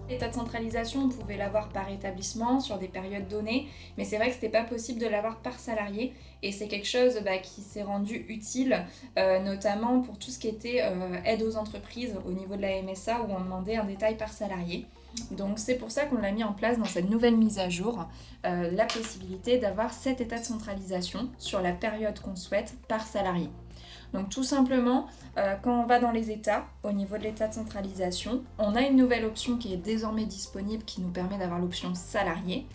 L'état de centralisation, on pouvait l'avoir par établissement sur des périodes données, mais c'est vrai que c'était pas possible de l'avoir par salarié et c'est quelque chose qui s'est rendu utile, notamment pour tout ce qui était aide aux entreprises au niveau de la MSA où on demandait un détail par salarié. Donc c'est pour ça qu'on l'a mis en place dans cette nouvelle mise à jour, la possibilité d'avoir cet état de centralisation sur la période qu'on souhaite par salarié. Donc tout simplement, quand on va dans les états, au niveau de l'état de centralisation, on a une nouvelle option qui est désormais disponible qui nous permet d'avoir l'option salarié.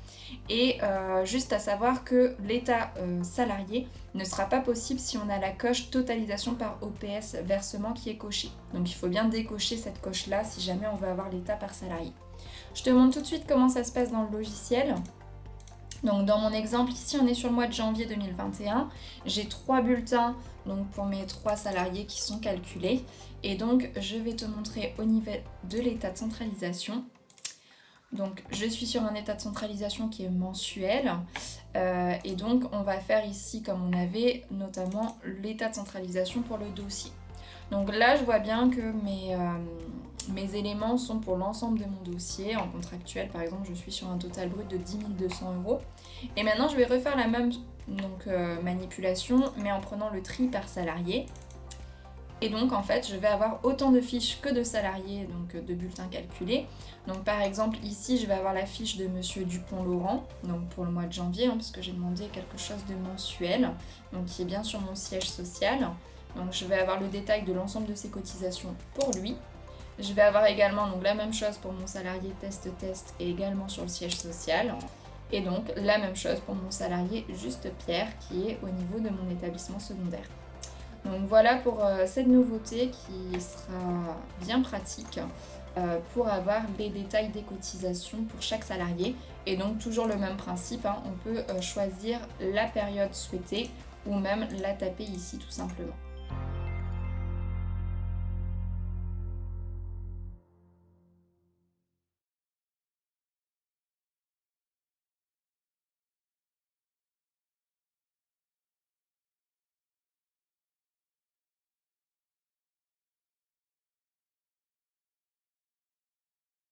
Et juste à savoir que l'état salarié ne sera pas possible si on a la coche totalisation par OPS versement qui est cochée. Donc il faut bien décocher cette coche-là si jamais on veut avoir l'état par salarié. Je te montre tout de suite comment ça se passe dans le logiciel. Donc dans mon exemple, ici on est sur le mois de janvier 2021, j'ai 3 bulletins donc pour mes 3 salariés qui sont calculés et donc je vais te montrer au niveau de l'état de centralisation. Donc je suis sur un état de centralisation qui est mensuel et donc on va faire ici comme on avait notamment l'état de centralisation pour le dossier. Donc là je vois bien que mes éléments sont pour l'ensemble de mon dossier. En contractuel par exemple je suis sur un total brut de 10 200 €. Et maintenant je vais refaire la même manipulation mais en prenant le tri par salarié. Et donc en fait je vais avoir autant de fiches que de salariés, donc de bulletins calculés. Donc par exemple ici je vais avoir la fiche de Monsieur Dupont-Laurent, donc pour le mois de janvier, parce que j'ai demandé quelque chose de mensuel, donc qui est bien sur mon siège social. Donc je vais avoir le détail de l'ensemble de ses cotisations pour lui. Je vais avoir également donc la même chose pour mon salarié test et également sur le siège social. Et donc la même chose pour mon salarié Juste Pierre qui est au niveau de mon établissement secondaire. Donc voilà pour cette nouveauté qui sera bien pratique pour avoir les détails des cotisations pour chaque salarié. Et donc toujours le même principe, on peut choisir la période souhaitée ou même la taper ici tout simplement.